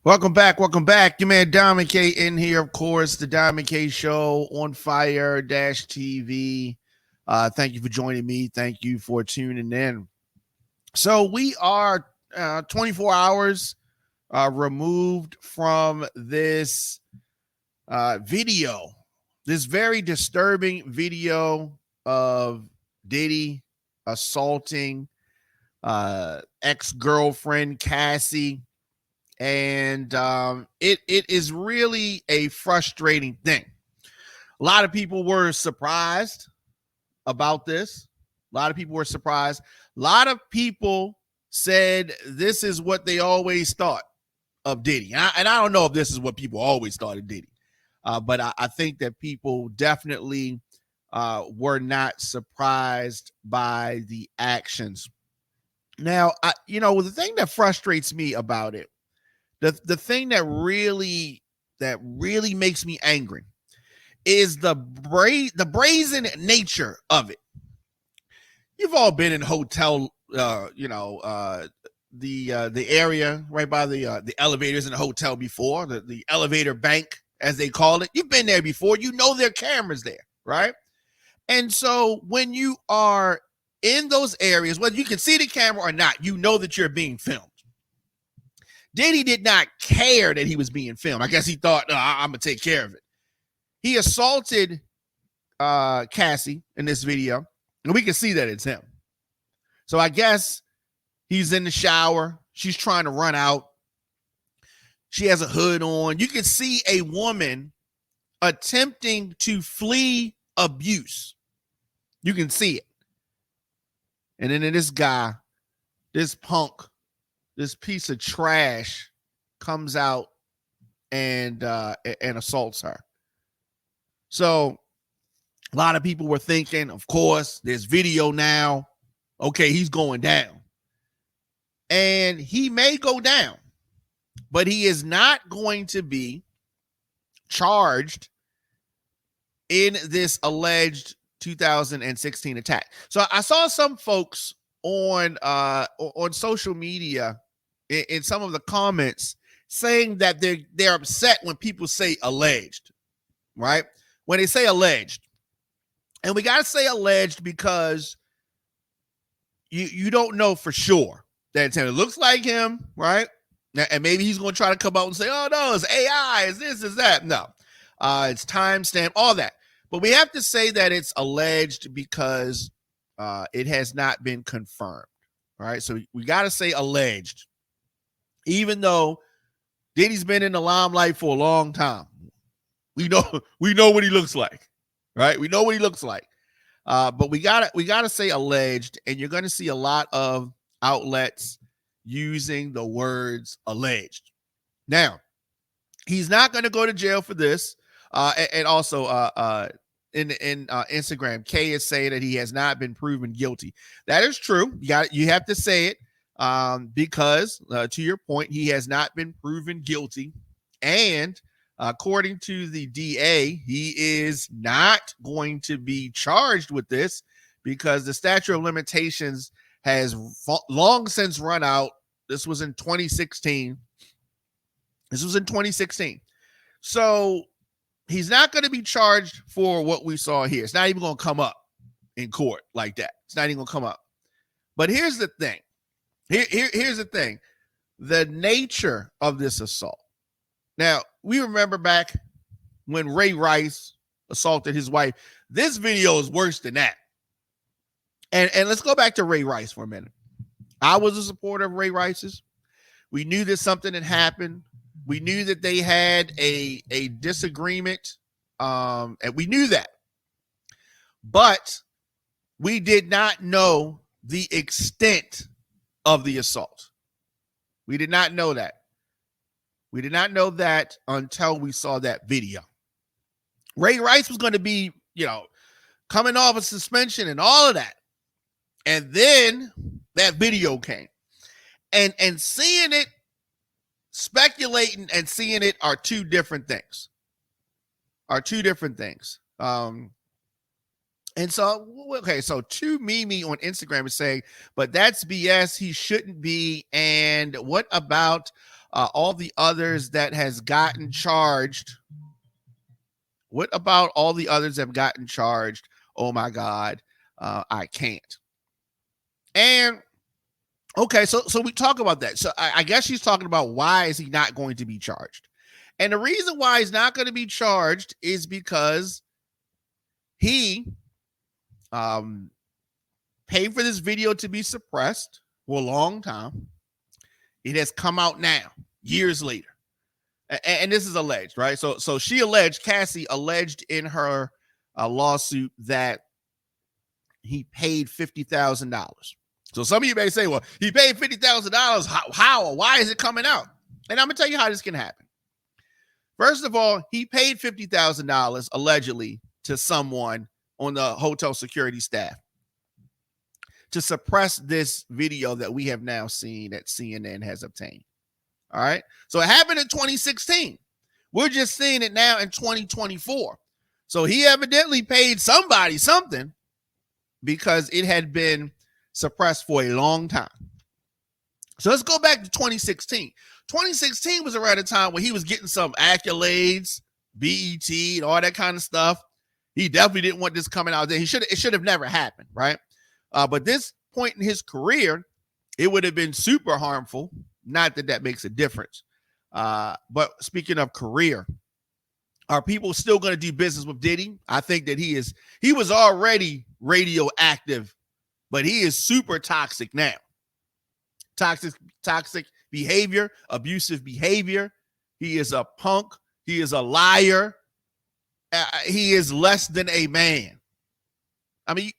Welcome back. Welcome back. Your man Diamond K in here, of course, the Diamond K Show on Fire TV. Thank you for joining me. Thank you for tuning in. So we are 24 hours removed from this video, this very disturbing video of Diddy assaulting ex-girlfriend Cassie. And it is really a frustrating thing. A lot of people were surprised about this. A lot of people were surprised. A lot of people said this is what they always thought of Diddy. And I don't know if this is what people always thought of Diddy. But I think that people definitely were not surprised by the actions. Now, the thing that frustrates me about it, the thing that really makes me angry is the brazen nature of it. You've all been in hotel, the area right by the elevators in the hotel before, the elevator bank, as they call it. You've been there before. You know there are cameras there, right? And so when you are in those areas, whether you can see the camera or not, you know that you're being filmed. Diddy did not care that he was being filmed. I guess he thought, I'm going to take care of it. He assaulted Cassie in this video, and we can see that it's him. So I guess he's in the shower. She's trying to run out. She has a hood on. You can see a woman attempting to flee abuse. You can see it. And then this guy, this punk, this piece of trash comes out and assaults her. So a lot of people were thinking, of course, there's video now. Okay, he's going down. And he may go down, but he is not going to be charged in this alleged 2016 attack. So I saw some folks on social media in some of the comments saying that they're upset when people say alleged, right? When they say alleged. And we got to say alleged because you don't know for sure that it's him. It looks like him, right? And maybe he's going to try to come out and say, oh, no, it's AI, it's this, it's that. No, it's timestamp, all that. But we have to say that it's alleged because it has not been confirmed, right? So we got to say alleged. Even though Diddy's been in the limelight for a long time, we know what he looks like, right? We know what he looks like, but we gotta say alleged, and you're going to see a lot of outlets using the words alleged. Now, he's not going to go to jail for this, and also in Instagram, Kay is saying that he has not been proven guilty. That is true. You have to say it. Because to your point, he has not been proven guilty. And according to the DA, he is not going to be charged with this because the statute of limitations has long since run out. This was in 2016. So he's not going to be charged for what we saw here. It's not even going to come up in court like that. It's not even going to come up. But here's the thing. Here's the thing. The nature of this assault. Now, we remember back when Ray Rice assaulted his wife. This video is worse than that. And let's go back to Ray Rice for a minute. I was a supporter of Ray Rice's. We knew that something had happened. We knew that they had a disagreement. And we knew that. But we did not know the extent of the assault. We did not know that. We did not know that until we saw that video. Ray Rice was going to be, coming off a suspension and all of that. And then that video came. And seeing it, speculating and seeing it are two different things. And so, okay, so Mimi on Instagram is saying, but that's BS. He shouldn't be. And what about All the others that has gotten charged. What about all the others that have gotten charged? Oh my God, I can't. And okay, so we talk about that. So I guess she's talking about why is he not going to be charged? And the reason why he's not going to be charged is because he paid for this video to be suppressed for a long time. It has come out now, years later. And this is alleged, right? So Cassie alleged in her lawsuit that he paid $50,000. So some of you may say, well, he paid $50,000. How or why is it coming out? And I'm going to tell you how this can happen. First of all, he paid $50,000 allegedly to someone on the hotel security staff to suppress this video that we have now seen that CNN has obtained. All right. So it happened in 2016. We're just seeing it now in 2024. So he evidently paid somebody something because it had been suppressed for a long time. So let's go back to 2016. 2016 was around the time when he was getting some accolades, BET, and all that kind of stuff. He definitely didn't want this coming out there. It should have never happened, right? But this point in his career, it would have been super harmful. Not that that makes a difference. But speaking of career, are people still going to do business with Diddy? I think that he was already radioactive, but he is super toxic now. Toxic behavior, abusive behavior. He is a punk. He is a liar. He is less than a man. I mean,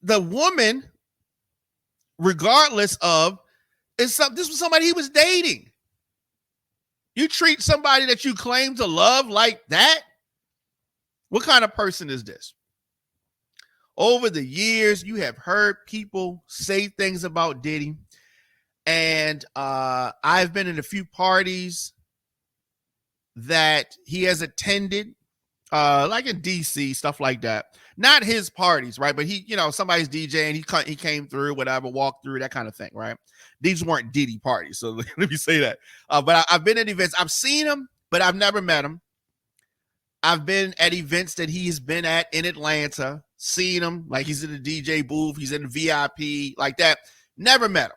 the woman, regardless of, this was somebody he was dating. You treat somebody that you claim to love like that? What kind of person is this? Over the years, you have heard people say things about Diddy. And I've been in a few parties that he has attended, like in DC, stuff like that. Not his parties, right? But he, somebody's DJing, he came through, whatever, walked through, that kind of thing, right? These weren't Diddy parties, so let me say that. But I've been at events. I've seen him, but I've never met him. I've been at events that he's been at in Atlanta, seen him, like he's in the DJ booth, he's in the VIP, like that. Never met him,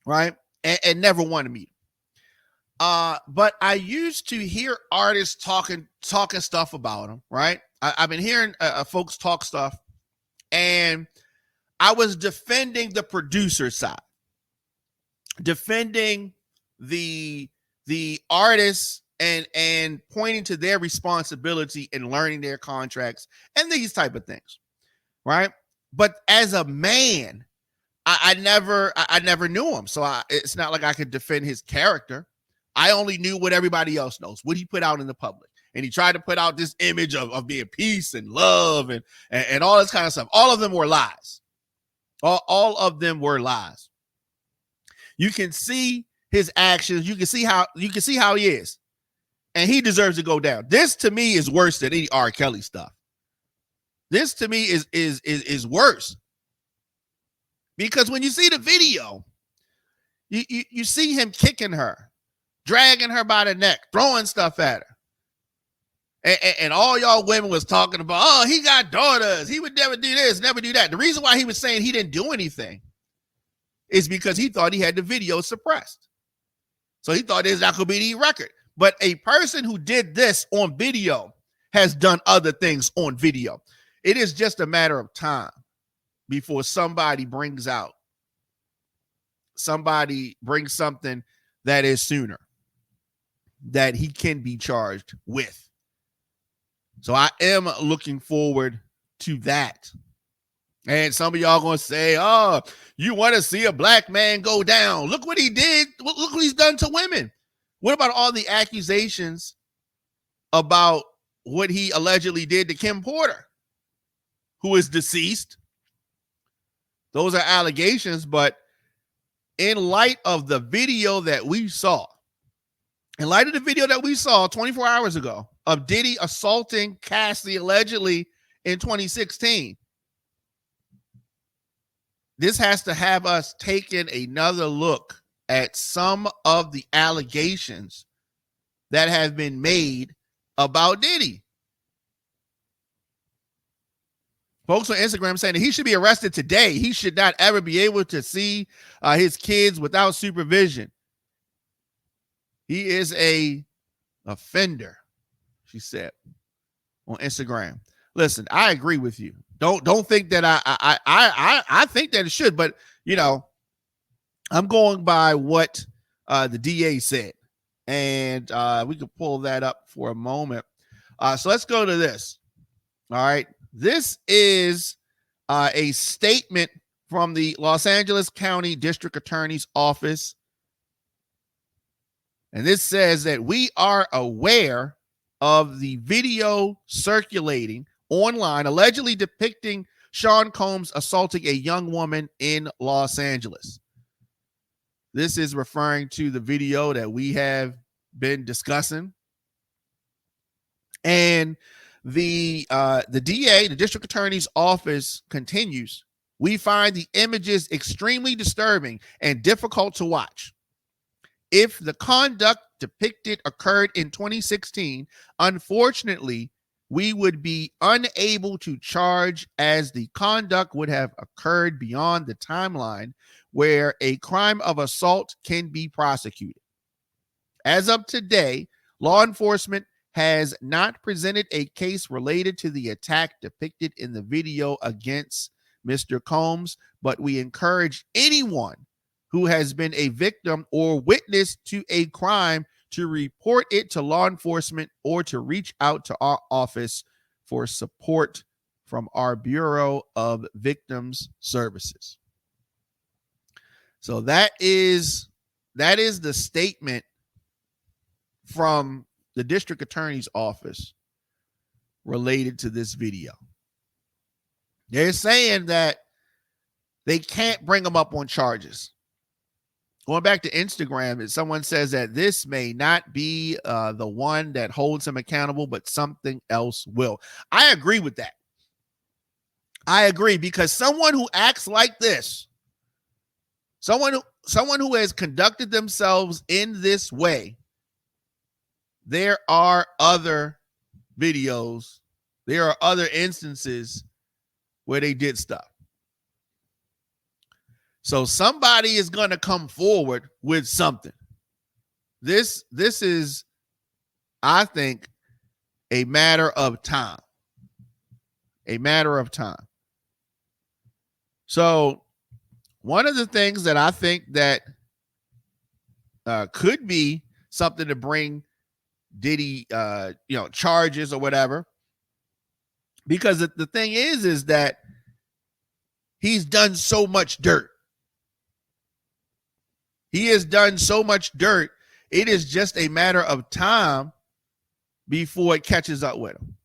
right? And never want to meet him. But I used to hear artists talking stuff about him, right? I've been hearing folks talk stuff, and I was defending the producer side, defending the artists and pointing to their responsibility in learning their contracts and these type of things, right? But as a man, I never knew him, so it's not like I could defend his character. I only knew what everybody else knows, what he put out in the public. And he tried to put out this image of being peace and love and all this kind of stuff. All of them were lies. All of them were lies. You can see his actions. You can see how he is. And he deserves to go down. This to me is worse than any R. Kelly stuff. This to me is worse. Because when you see the video, you see him kicking her, dragging her by the neck, throwing stuff at her. And all y'all women was talking about, oh, he got daughters. He would never do this, never do that. The reason why he was saying he didn't do anything is because he thought he had the video suppressed. So he thought there's not going to be any record. But a person who did this on video has done other things on video. It is just a matter of time before somebody brings something that is sooner that he can be charged with. So I am looking forward to that. And some of y'all going to say, oh, you want to see a black man go down. Look what he did. Look what he's done to women. What about all the accusations about what he allegedly did to Kim Porter, who is deceased? Those are allegations, but in light of the video that we saw, 24 hours ago of Diddy assaulting Cassie allegedly in 2016, this has to have us taking another look at some of the allegations that have been made about Diddy. Folks on Instagram saying that he should be arrested today. He should not ever be able to see his kids without supervision. He is a offender, she said on Instagram. Listen, I agree with you. Don't think that I think that it should, but you know, I'm going by what the DA said, and we can pull that up for a moment. So let's go to this. All right. This is a statement from the Los Angeles County District Attorney's Office. And this says that we are aware of the video circulating online allegedly depicting Sean Combs assaulting a young woman in Los Angeles. This is referring to the video that we have been discussing. And the DA, the District Attorney's Office, continues. We find the images extremely disturbing and difficult to watch. If the conduct depicted occurred in 2016, unfortunately, we would be unable to charge as the conduct would have occurred beyond the timeline where a crime of assault can be prosecuted. As of today, law enforcement has not presented a case related to the attack depicted in the video against Mr. Combs, but we encourage anyone who has been a victim or witness to a crime to report it to law enforcement or to reach out to our office for support from our Bureau of Victims Services. So that is the statement from the District Attorney's Office related to this video. They're saying that they can't bring him up on charges. Going back to Instagram, someone says that this may not be the one that holds him accountable, but something else will. I agree with that. I agree, because someone who acts like this, someone who has conducted themselves in this way, there are other videos, there are other instances where they did stuff. So somebody is going to come forward with something. This is, I think, a matter of time. A matter of time. So one of the things that I think that could be something to bring Diddy, charges or whatever, because the thing is that he's done so much dirt. He has done so much dirt. It is just a matter of time before it catches up with him.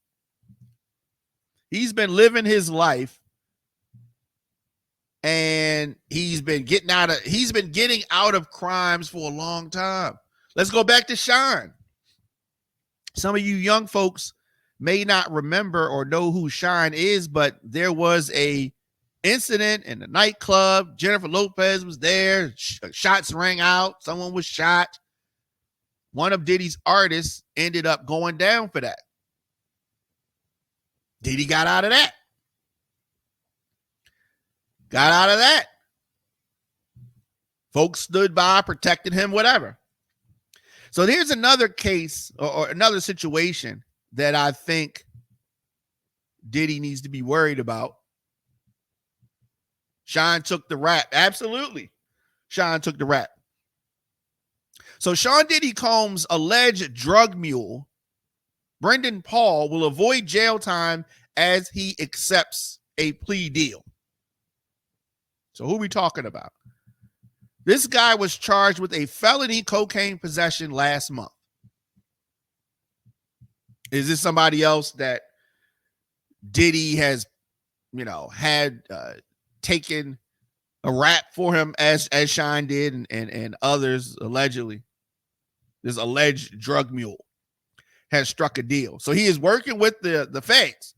He's been living his life, and he's been getting out of crimes for a long time. Let's go back to Sean. Some of you young folks may not remember or know who Sean is, but there was a incident in the nightclub. Jennifer Lopez was there. Shots rang out. Someone was shot. One of Diddy's artists ended up going down for that. Diddy got out of that. Got out of that. Folks stood by, protected him, whatever. So here's another case or another situation that I think Diddy needs to be worried about. Sean took the rap. Absolutely. Sean took the rap. So Sean Diddy Combs' alleged drug mule, Brendan Paul, will avoid jail time as he accepts a plea deal. So who are we talking about? This guy was charged with a felony cocaine possession last month. Is this somebody else that Diddy has, had taken a rap for him as Sean did and others allegedly? This alleged drug mule has struck a deal. So he is working with the feds.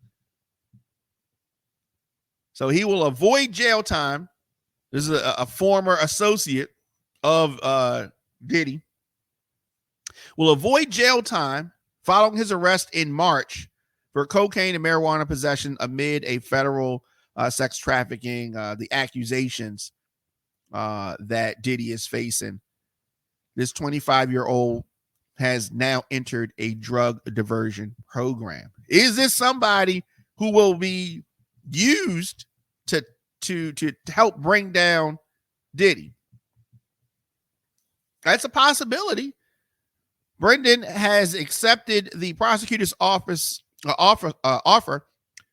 So he will avoid jail time. This is a former associate of Diddy will avoid jail time following his arrest in March for cocaine and marijuana possession amid a federal sex trafficking, the accusations that Diddy is facing. This 25-year-old has now entered a drug diversion program. Is this somebody who will be used to help bring down Diddy? That's a possibility. Brendan has accepted the prosecutor's offer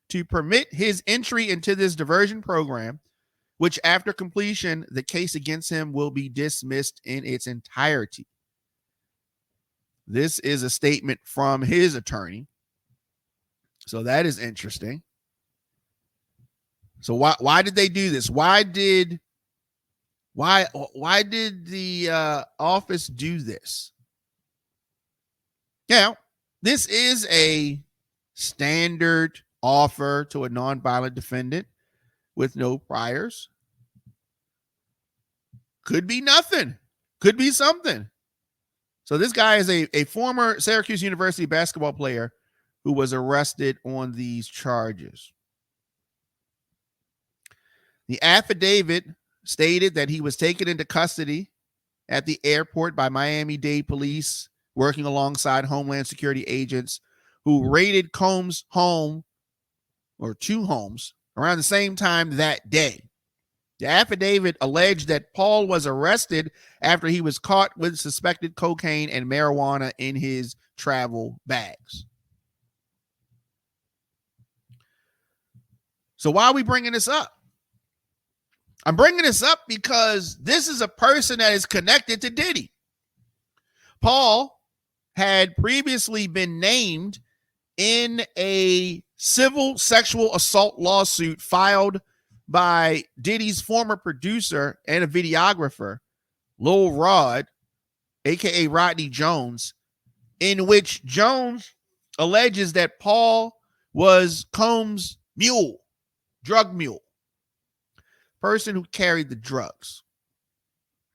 to permit his entry into this diversion program, which after completion, the case against him will be dismissed in its entirety. This is a statement from his attorney. So that is interesting. So why did they do this? Why did the office do this? Now, this is a standard offer to a nonviolent defendant with no priors. Could be nothing. Could be something. So this guy is a former Syracuse University basketball player who was arrested on these charges. The affidavit stated that he was taken into custody at the airport by Miami-Dade police working alongside Homeland Security agents who raided Combs' home, or two homes, around the same time that day. The affidavit alleged that Paul was arrested after he was caught with suspected cocaine and marijuana in his travel bags. So why are we bringing this up? I'm bringing this up because this is a person that is connected to Diddy. Paul had previously been named in a civil sexual assault lawsuit filed by Diddy's former producer and a videographer, Lil Rod, aka Rodney Jones, in which Jones alleges that Paul was Combs' mule, drug mule, person who carried the drugs.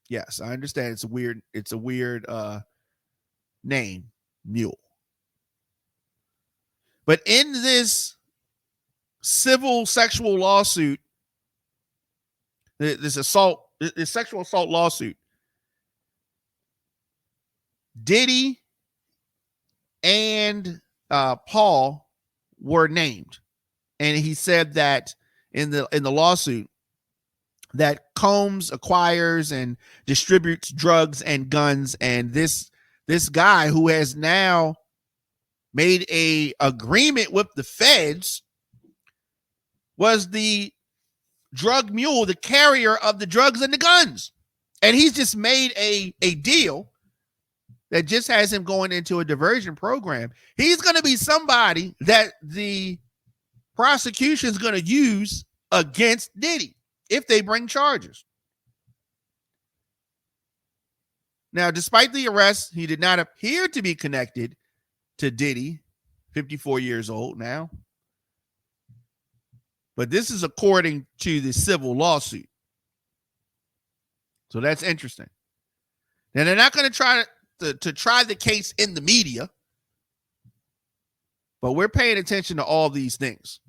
Yes, I understand it's a weird name, mule. But in this civil sexual lawsuit, this sexual assault lawsuit, Diddy and Paul were named, and he said that in the lawsuit that Combs acquires and distributes drugs and guns, and this guy who has now made a agreement with the feds was the drug mule, the carrier of the drugs and the guns. And he's just made a deal that just has him going into a diversion program. He's going to be somebody that the prosecution is going to use against Diddy if they bring charges. Now, despite the arrest, he did not appear to be connected to Diddy, 54 years old now. But this is according to the civil lawsuit. So that's interesting. Now, they're not going to try to try the case in the media, but we're paying attention to all these things.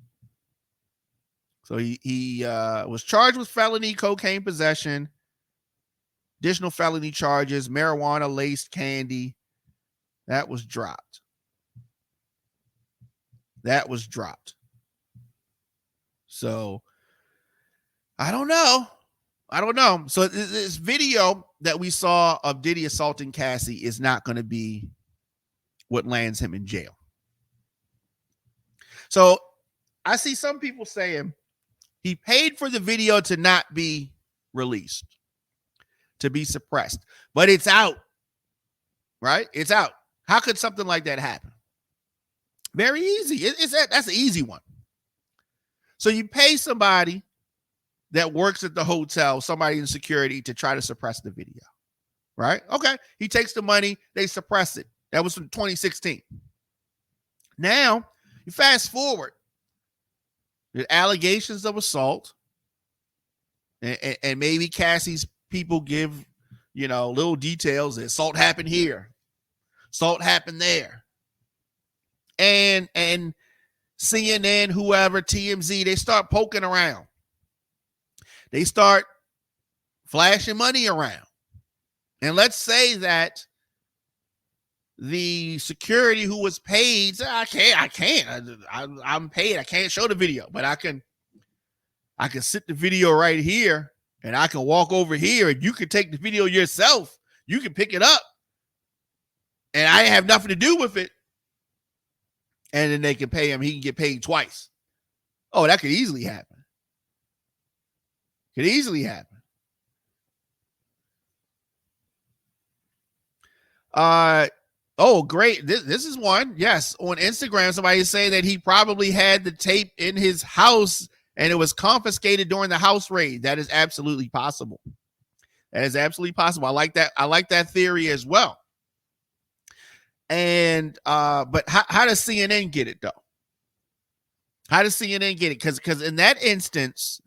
So he was charged with felony cocaine possession, additional felony charges, marijuana laced candy. That was dropped. So I don't know. So this video that we saw of Diddy assaulting Cassie is not going to be what lands him in jail. So I see some people saying he paid for the video to not be released, to be suppressed, but it's out, right? It's out. How could something like that happen? Very easy. That's an easy one. So you pay somebody that works at the hotel, somebody in security, to try to suppress the video, right? Okay. He takes the money, they suppress it. That was from 2016. Now, you fast forward. The allegations of assault, and maybe Cassie's people give, little details. Assault happened here, assault happened there. And CNN, whoever, TMZ, they start poking around. They start flashing money around. And let's say that the security who was paid said, I'm paid. I can't show the video, but I can sit the video right here and I can walk over here and you can take the video yourself. You can pick it up and I have nothing to do with it. And then they can pay him. He can get paid twice. Oh, that could easily happen. Could easily happen. Oh, great. This is one. Yes. On Instagram, somebody is saying that he probably had the tape in his house and it was confiscated during the house raid. That is absolutely possible. That is absolutely possible. I like that. I like that theory as well. And but how does CNN get it though? How does CNN get it? Because in that instance,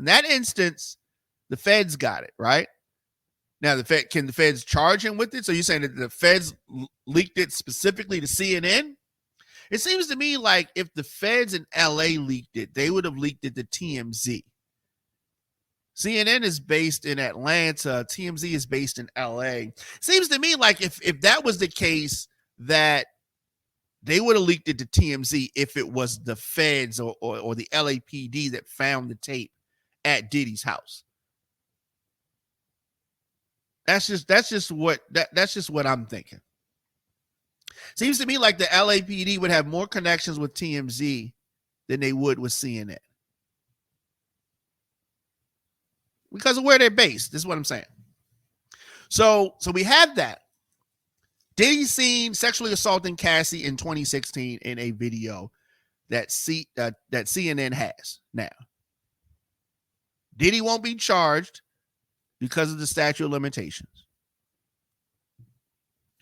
the feds got it, right? Now can the feds charge him with it? So you're saying that the feds leaked it specifically to CNN? It seems to me like if the feds in LA leaked it, they would have leaked it to TMZ. CNN is based in Atlanta. TMZ is based in LA. Seems to me like if that was the case, that they would have leaked it to TMZ if it was the feds or the LAPD that found the tape at Diddy's house. That's just what I'm thinking. Seems to me like the LAPD would have more connections with TMZ than they would with CNN. Because of where they're based. This is what I'm saying. So we have that. Diddy seen sexually assaulting Cassie in 2016 in a video that CNN has now. Diddy won't be charged because of the statute of limitations.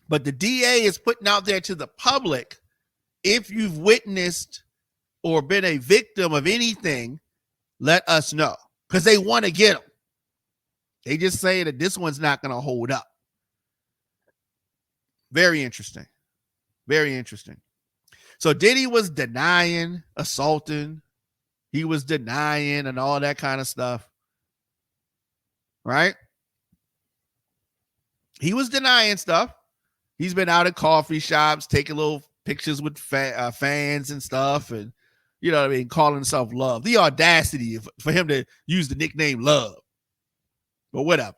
But the DA is putting out there to the public, if you've witnessed or been a victim of anything, let us know. Because they want to get them. They just say that this one's not going to hold up. Very interesting. Very interesting. So Diddy was denying assaulting. He was denying and all that kind of stuff. Right? He was denying stuff. He's been out at coffee shops, taking little pictures with fans and stuff. And, you know what I mean, calling himself Love. The audacity for him to use the nickname Love. But whatever.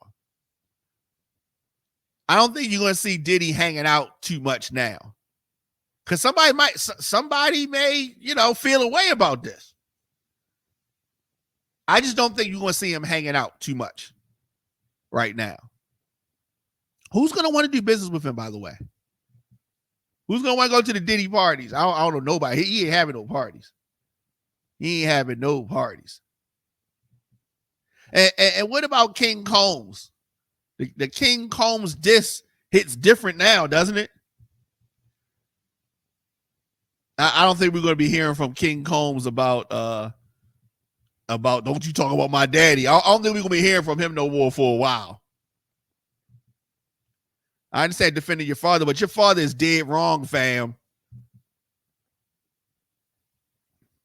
I don't think you're going to see Diddy hanging out too much now. Because somebody may, feel a way about this. I just don't think you're going to see him hanging out too much right now. Who's going to want to do business with him, by the way? Who's going to want to go to the Diddy parties? I don't know nobody. He ain't having no parties. He ain't having no parties. And what about King Combs? The King Combs diss hits different now, doesn't it? I don't think we're going to be hearing from King Combs about don't you talk about my daddy. I don't think we're going to be hearing from him no more for a while. I understand defending your father, but your father is dead wrong, fam.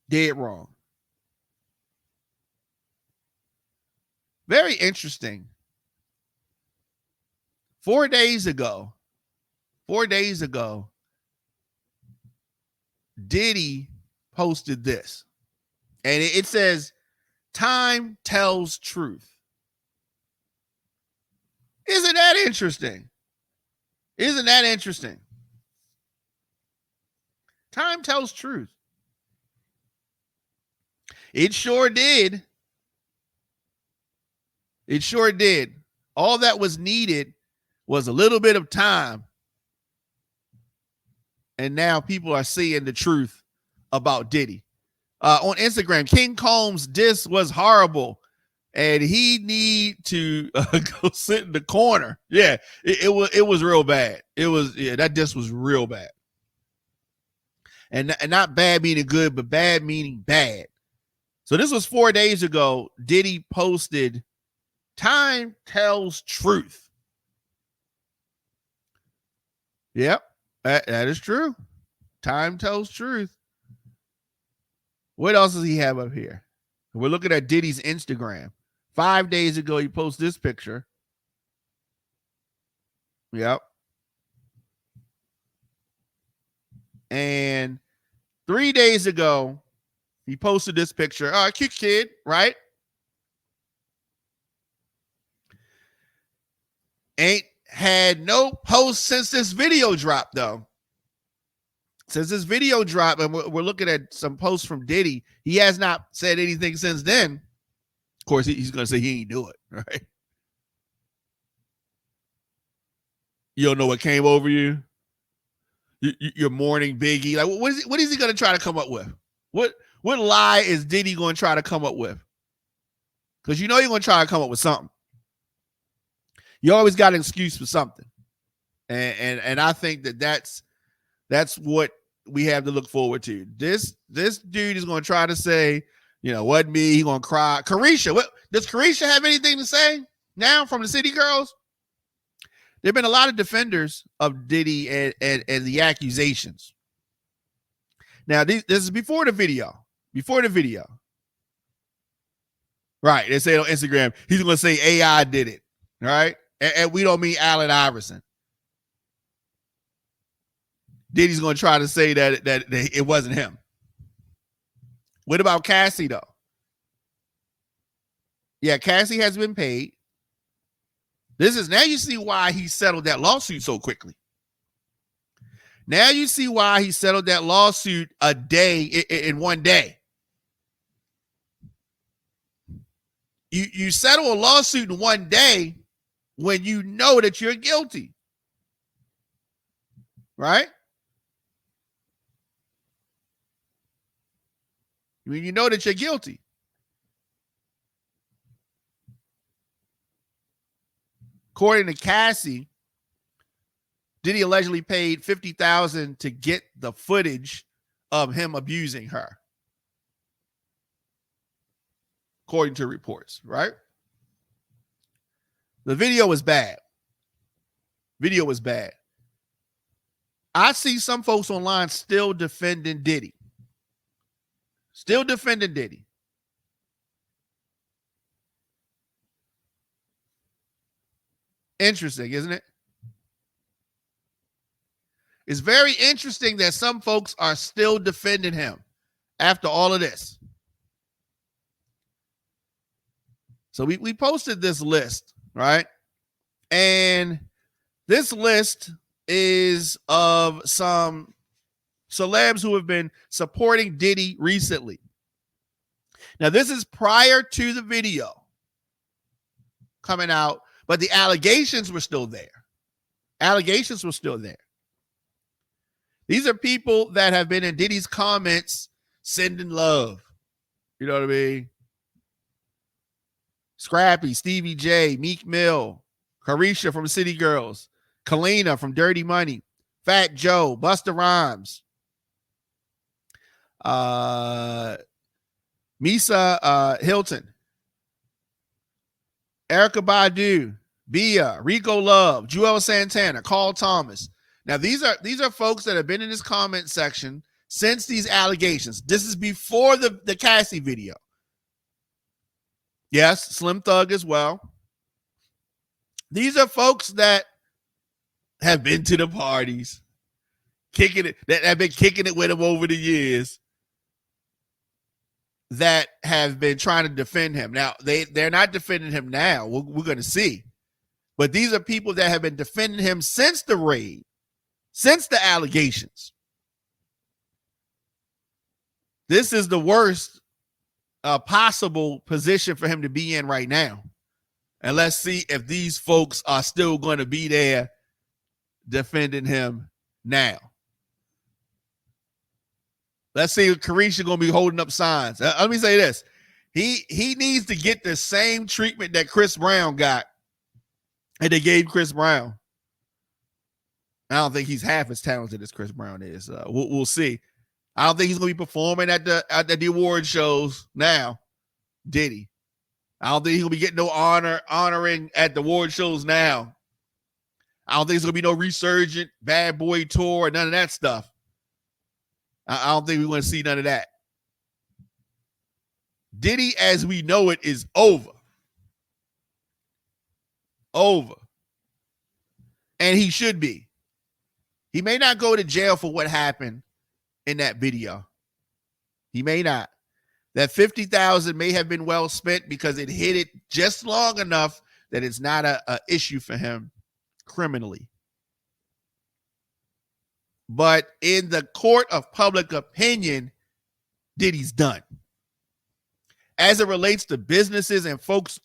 Dead wrong. Very interesting. 4 days ago, Diddy posted this. And it says, "Time tells truth." Isn't that interesting? Isn't that interesting? Time tells truth. It sure did. It sure did. All that was needed was a little bit of time. And now people are seeing the truth about Diddy. On Instagram, King Combs' diss was horrible. And he need to go sit in the corner. Yeah, it was real bad. That diss was real bad. And not bad meaning good, but bad meaning bad. So this was 4 days ago. Diddy posted, "Time tells truth." Yep, that is true. Time tells truth. What else does he have up here? We're looking at Diddy's Instagram. 5 days ago, he posted this picture. Yep. And 3 days ago, he posted this picture. Oh, cute kid, right? Ain't had no post since this video dropped, though. Since this video dropped, and we're looking at some posts from Diddy, he has not said anything since then. Of course, he's going to say he ain't do it, right? You don't know what came over you. You're mourning Biggie. Like, what is he going to try to come up with? What lie is Diddy going to try to come up with? Because you know you're going to try to come up with something. You always got an excuse for something, and I think that's what we have to look forward to. This dude is going to try to say, you know, wasn't me. He's going to cry. Carisha, does Carisha have anything to say now from the City Girls? There have been a lot of defenders of Diddy and the accusations. Now, this is before the video. Before the video. Right. They say on Instagram, he's going to say AI did it. Right. And we don't mean Allen Iverson. Diddy's going to try to say that it wasn't him. What about Cassie, though? Yeah, Cassie has been paid. Now you see why he settled that lawsuit so quickly. Now you see why he settled that lawsuit a day in 1 day. You settle a lawsuit in 1 day when you know that you're guilty. Right? When you know that you're guilty. According to Cassie, Diddy allegedly paid $50,000 to get the footage of him abusing her. According to reports, right? The video was bad. Video was bad. I see some folks online still defending Diddy. Still defending Diddy. Interesting, isn't it? It's very interesting that some folks are still defending him after all of this. So we posted this list, right? And this list is of some celebs who have been supporting Diddy recently. Now, this is prior to the video coming out, but the allegations were still there. Allegations were still there. These are people that have been in Diddy's comments sending love. You know what I mean? Scrappy, Stevie J, Meek Mill, Carisha from City Girls, Kalina from Dirty Money, Fat Joe, Busta Rhymes, Misa Hilton, Erykah Badu, Bia, Rico Love, Joel Santana, Carl Thomas. Now, these are folks that have been in this comment section since these allegations. This is before the Cassie video. Yes, Slim Thug as well. These are folks that have been to the parties, kicking it, that have been kicking it with him over the years, that have been trying to defend him. Now, they're not defending him now. We're going to see. But these are people that have been defending him since the raid, since the allegations. This is the worst possible position for him to be in right now. And let's see if these folks are still going to be there defending him now. Let's see if Carisha going to be holding up signs. Let me say this. He needs to get the same treatment that Chris Brown got, and they gave Chris Brown. I don't think he's half as talented as Chris Brown is. We'll see. I don't think he's going to be performing at the award shows now, Diddy. I don't think he'll be getting no honoring at the award shows now. I don't think there's going to be no resurgent bad boy tour, none of that stuff. I don't think we want to see none of that. Diddy, as we know it, is over. Over. And he should be. He may not go to jail for what happened in that video. He may not. That $50,000 may have been well spent because it hit it just long enough that it's not a issue for him criminally. But in the court of public opinion, Diddy's done. As it relates to businesses and folks,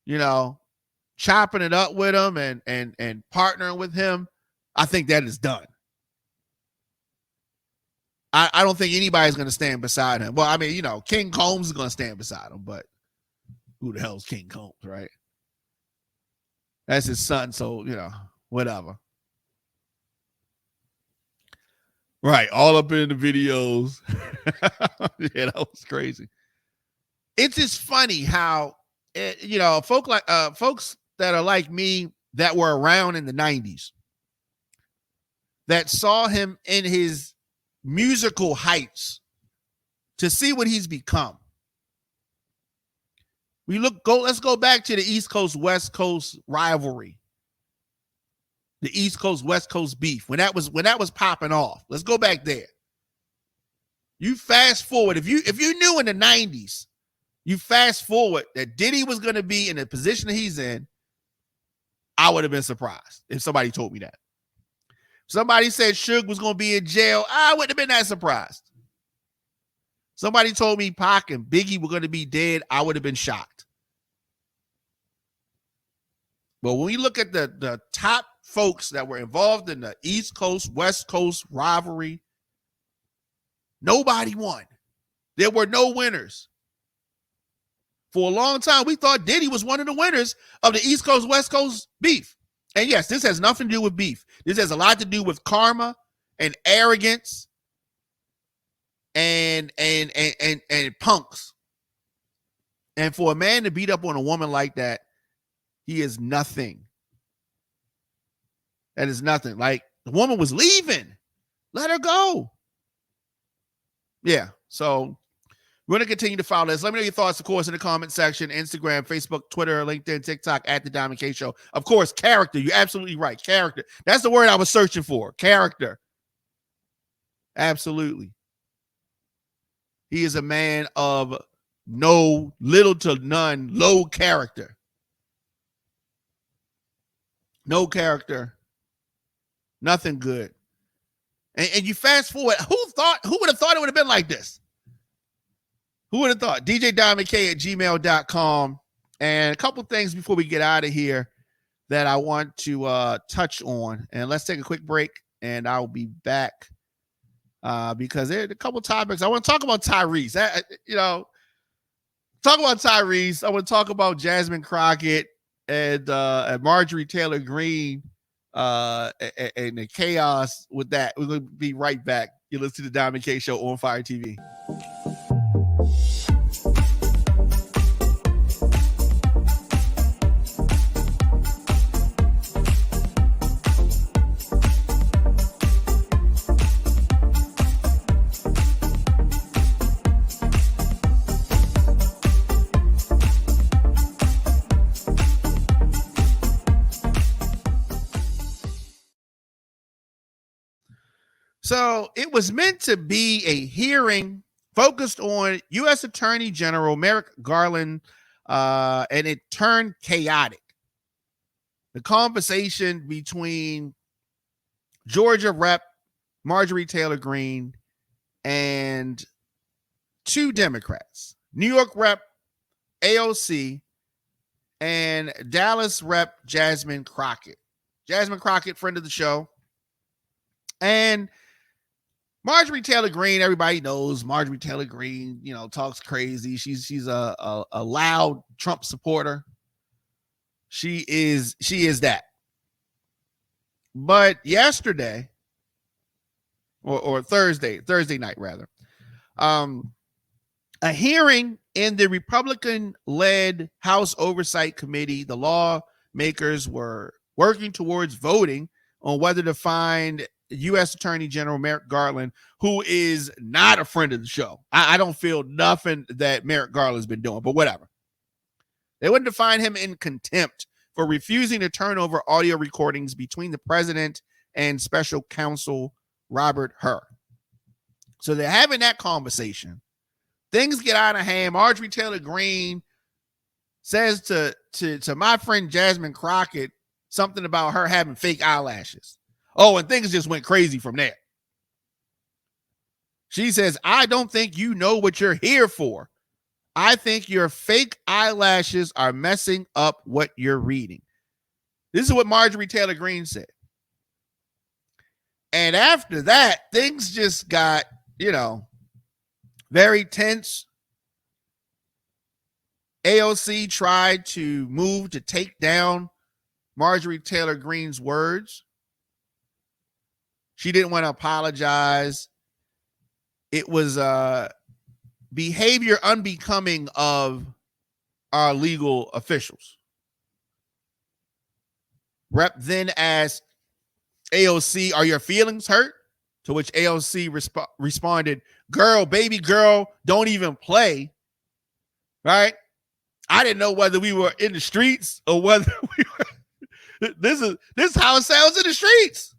you know, chopping it up with him and partnering with him, I think that is done. I don't think anybody's going to stand beside him. Well, I mean, you know, King Combs is going to stand beside him, but who the hell is King Combs, right? That's his son, so, you know, whatever. Right, all up in the videos. Yeah, that was crazy. It's just funny how, you know, folks that are like me that were around in the 90s that saw him in his musical heights to see what he's become. Let's go back to the East Coast, West Coast rivalry. The East Coast, West Coast beef. When that was popping off. Let's go back there. You fast forward. If you knew in the 90s, you fast forward that Diddy was going to be in the position that he's in, I would have been surprised if somebody told me that. Somebody said Suge was going to be in jail, I wouldn't have been that surprised. Somebody told me Pac and Biggie were going to be dead, I would have been shocked. But when we look at the top folks that were involved in the East Coast, West Coast rivalry, nobody won. There were no winners. For a long time, we thought Diddy was one of the winners of the East Coast, West Coast beef. And yes, this has nothing to do with beef. This has a lot to do with karma and arrogance and punks. And for a man to beat up on a woman like that, he is nothing. That is nothing. Like, the woman was leaving. Let her go. Yeah, so we're going to continue to follow this. Let me know your thoughts, of course, in the comment section, Instagram, Facebook, Twitter, LinkedIn, TikTok, at The Diamond K Show. Of course, character. You're absolutely right. Character. That's the word I was searching for. Character. Absolutely. He is a man of no, little to none, low character. No character. Nothing good. And you fast forward. Who would have thought it would have been like this? Who would have thought? djdiamondk at gmail.com. And a couple things before we get out of here that I want to touch on. And let's take a quick break, and I'll be back because there are a couple topics. I want to talk about Tyrese. Talk about Tyrese. I want to talk about Jasmine Crockett and Marjorie Taylor Greene and the chaos with that. We're going to be right back. You listen to the Diamond K Show on Fire TV. So it was meant to be a hearing focused on U.S. Attorney General Merrick Garland, and it turned chaotic. The conversation between Georgia Rep. Marjorie Taylor Greene and two Democrats, New York Rep. AOC and Dallas Rep. Jasmine Crockett. Jasmine Crockett, friend of the show. And Marjorie Taylor Greene, everybody knows Marjorie Taylor Greene, talks crazy. She's a loud Trump supporter. She is that. But yesterday, or Thursday night rather, a hearing in the Republican-led House Oversight Committee, the lawmakers were working towards voting on whether to find U.S. Attorney General Merrick Garland, who is not a friend of the show. I don't feel nothing that Merrick Garland's been doing, but whatever. They wouldn't find him in contempt for refusing to turn over audio recordings between the president and special counsel Robert Hur. So they're having that conversation. Things get out of hand. Marjorie Taylor Greene says to my friend Jasmine Crockett something about her having fake eyelashes. Oh, and things just went crazy from there. She says, I don't think you know what you're here for. I think your fake eyelashes are messing up what you're reading. This is what Marjorie Taylor Greene said. And after that, things just got, very tense. AOC tried to move to take down Marjorie Taylor Greene's words. She didn't want to apologize. It was behavior unbecoming of our legal officials. Rep then asked AOC, are your feelings hurt? To which AOC responded, girl, baby girl, don't even play. Right? I didn't know whether we were in the streets or whether we were. This is how it sounds in the streets.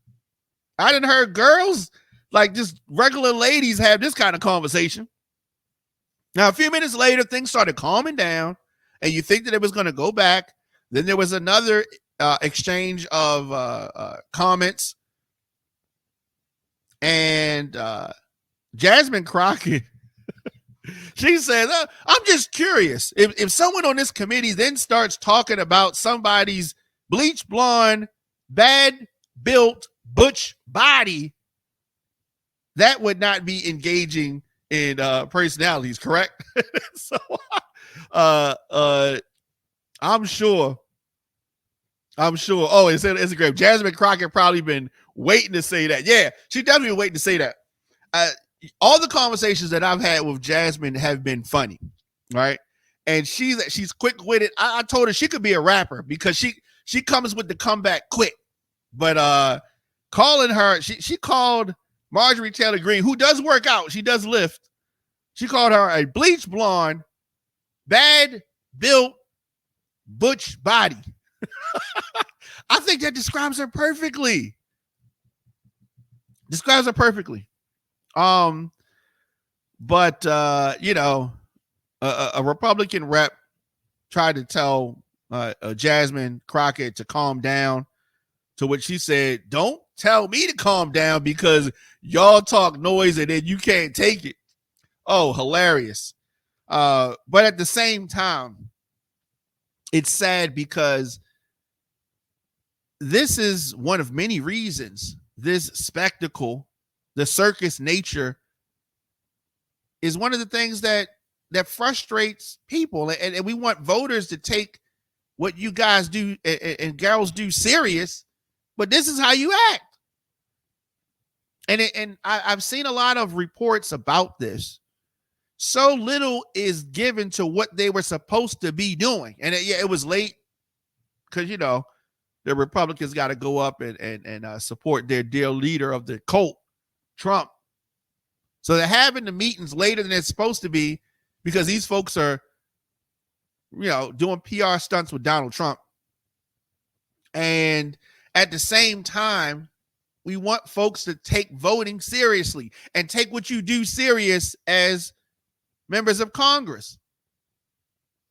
I didn't hear girls, like just regular ladies, have this kind of conversation. Now, a few minutes later, things started calming down, and you think that it was going to go back. Then there was another exchange of comments, and Jasmine Crockett, she says, I'm just curious. If someone on this committee then starts talking about somebody's bleach blonde, bad-built, butch body, that would not be engaging in personalities, correct? So I'm sure. Oh, it's great. Jasmine Crockett probably been waiting to say that. Yeah, she definitely been waiting to say that. All the conversations that I've had with Jasmine have been funny, right? And she's quick-witted. I told her she could be a rapper because she comes with the comeback quick. But calling her, she called Marjorie Taylor Greene, who does work out, she does lift. She called her a bleach blonde, bad built, butch body. I think that describes her perfectly. But a Republican rep tried to tell Jasmine Crockett to calm down, to which she said, don't tell me to calm down because y'all talk noise and then you can't take it. Oh, hilarious. But at the same time, it's sad because this is one of many reasons this spectacle, the circus nature, is one of the things that frustrates people. And we want voters to take what you guys do and girls do serious, but this is how you act. And I've seen a lot of reports about this. So little is given to what they were supposed to be doing. And it was late because, the Republicans got to go up and support their dear leader of the cult, Trump. So they're having the meetings later than it's supposed to be because these folks are, doing PR stunts with Donald Trump. And at the same time, we want folks to take voting seriously and take what you do serious as members of Congress.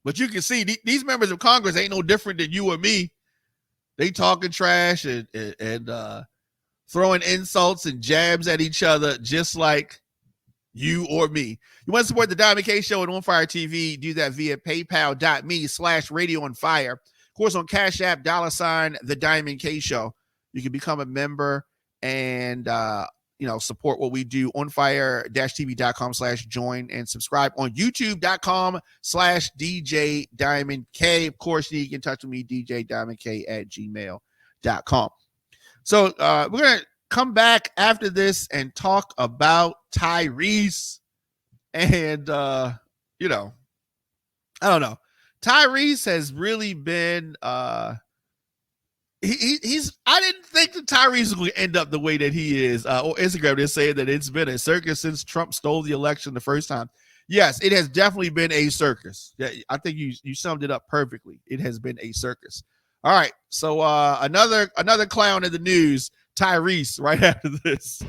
But you can see these members of Congress ain't no different than you or me. They talking trash and throwing insults and jabs at each other just like you or me. You want to support the Diamond K Show and On Fire TV? Do that via paypal.me/radio on fire. Of course, on Cash App, $ the Diamond K Show. You can become a member and support what we do on fire-tv.com/join and subscribe on youtube.com/djdiamondk. Of course, you can get in touch with me, djdiamondk@gmail.com. So we're going to come back after this and talk about Tyrese. And, I don't know. Tyrese has really been he's. I didn't think that Tyrese was going to end up the way that he is. On Instagram, they're saying that it's been a circus since Trump stole the election the first time. Yes, it has definitely been a circus. Yeah, I think you summed it up perfectly. It has been a circus. All right, so another clown in the news, Tyrese. Right after this.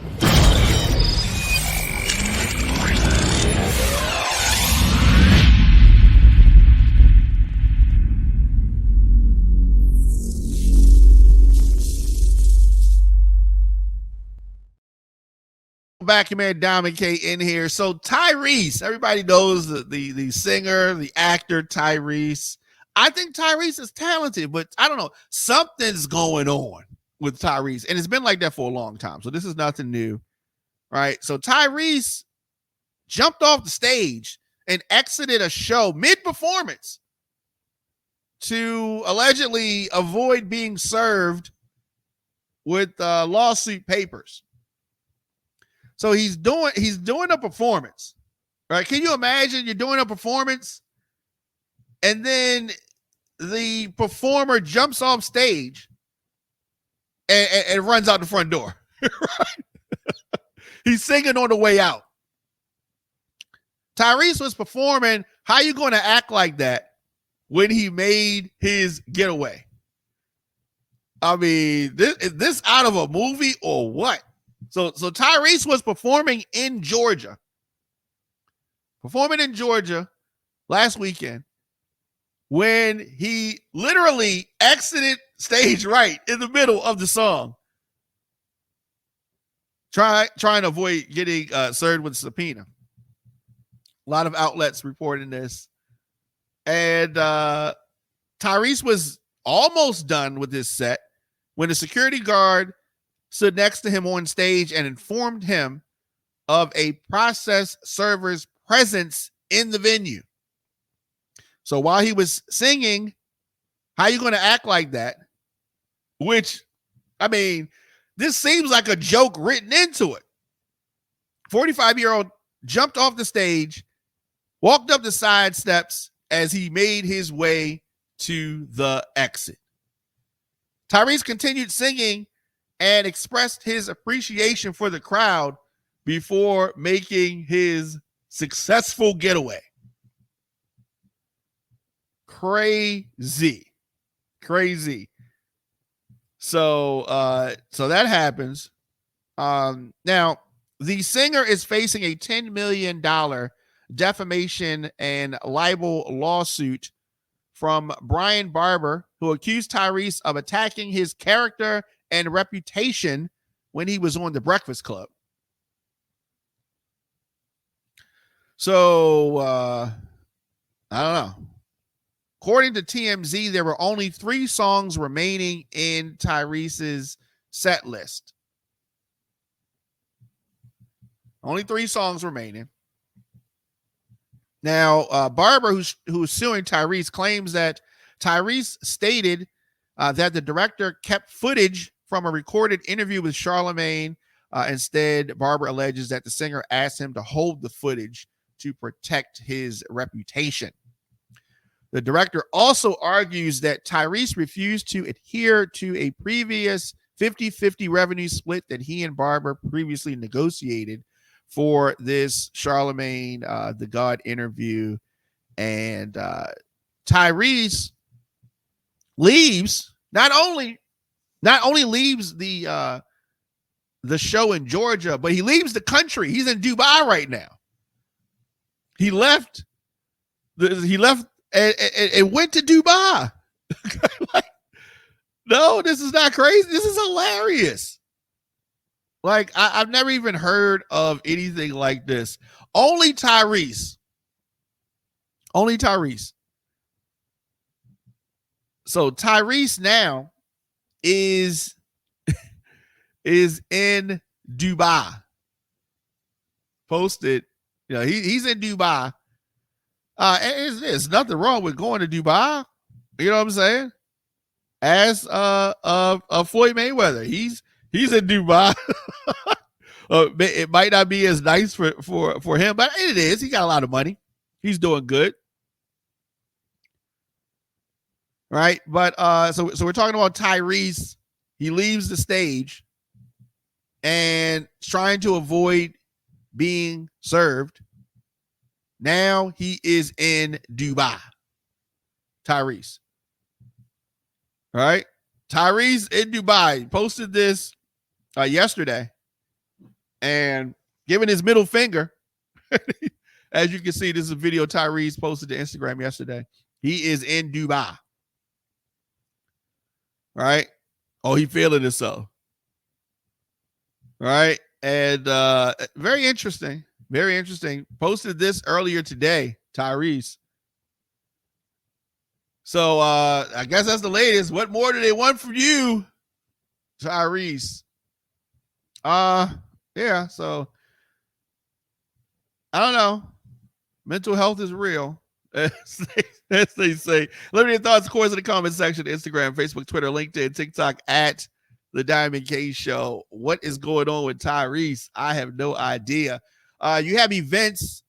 Back, your man Diamond K in here. So Tyrese, everybody knows the singer, the actor Tyrese. I think Tyrese is talented, but I don't know. Something's going on with Tyrese, and it's been like that for a long time. So this is nothing new, right? So Tyrese jumped off the stage and exited a show mid-performance to allegedly avoid being served with lawsuit papers. So he's doing a performance, right? Can you imagine you're doing a performance and then the performer jumps off stage and runs out the front door, right? He's singing on the way out. Tyrese was performing. How you going to act like that when he made his getaway? I mean, this out of a movie or what? So Tyrese was performing in Georgia last weekend when he literally exited stage right in the middle of the song, trying to avoid getting served with a subpoena. A lot of outlets reporting this. And Tyrese was almost done with his set when a security guard stood next to him on stage and informed him of a process server's presence in the venue. So while he was singing, how are you going to act like that? Which, I mean, this seems like a joke written into it. 45-year-old jumped off the stage, walked up the side steps as he made his way to the exit. Tyrese continued singing and expressed his appreciation for the crowd before making his successful getaway. Crazy. So that happens. Now, the singer is facing a $10 million defamation and libel lawsuit from Brian Barber, who accused Tyrese of attacking his character and reputation when he was on The Breakfast Club. So, I don't know. According to TMZ, there were only 3 songs remaining in Tyrese's set list. Only 3 songs remaining. Now, Barber, who's suing Tyrese, claims that Tyrese stated that the director kept footage from a recorded interview with Charlemagne. Instead, Barber alleges that the singer asked him to hold the footage to protect his reputation. The director also argues that Tyrese refused to adhere to a previous 50-50 revenue split that he and Barber previously negotiated for this Charlemagne the God interview. And Tyrese leaves, not only leaves the show in Georgia, but he leaves the country. He's in Dubai right now. He left and went to Dubai. Like, no, this is not crazy. This is hilarious. Like, I've never even heard of anything like this. Only Tyrese. So Tyrese now is in Dubai. Posted, he's in Dubai. And there's nothing wrong with going to Dubai. You know what I'm saying? As Floyd Mayweather, he's in Dubai. It might not be as nice for him, but it is. He got a lot of money. He's doing good. right? But so we're talking about Tyrese. He leaves the stage and trying to avoid being served. Now he is in Dubai. Tyrese. All right. Tyrese in Dubai posted this yesterday and giving his middle finger. As you can see, this is a video Tyrese posted to Instagram yesterday. He is in Dubai. Right? Oh, he feeling himself. Right? And very interesting. Very interesting. Posted this earlier today, Tyrese. So I guess that's the latest. What more do they want from you, Tyrese? Yeah, so I don't know. Mental health is real. As they say. Let me know your thoughts, of course, in the comment section, Instagram, Facebook, Twitter, LinkedIn, TikTok, at The Diamond K Show. What is going on with Tyrese? I have no idea. You have events.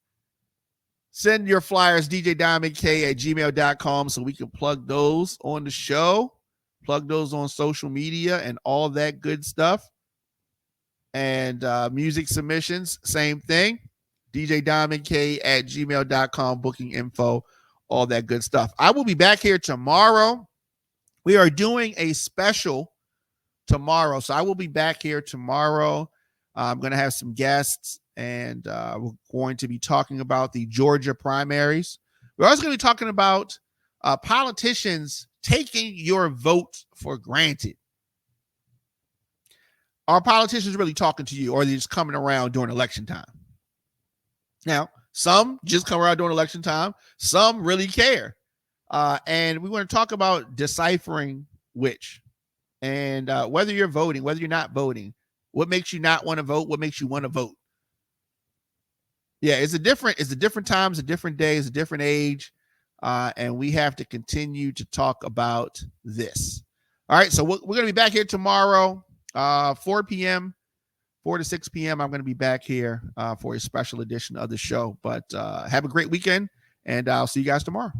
Send your flyers, djdiamondk at gmail.com, so we can plug those on the show, plug those on social media and all that good stuff. And music submissions, same thing. djdiamondk at gmail.com, booking info, all that good stuff. I will be back here tomorrow. We are doing a special tomorrow. So I will be back here tomorrow. I'm going to have some guests, and we're going to be talking about the Georgia primaries. We're also going to be talking about politicians taking your vote for granted. Are politicians really talking to you, or are they just coming around during election time? Now, some just come around during election time. Some really care. And we want to talk about deciphering which. And whether you're voting, whether you're not voting, what makes you not want to vote, what makes you want to vote. Yeah, it's a different time, it's a different day, it's a different age. And we have to continue to talk about this. All right, so we're going to be back here tomorrow, 4 p.m., 4 to 6 p.m. I'm going to be back here for a special edition of the show. But have a great weekend, and I'll see you guys tomorrow.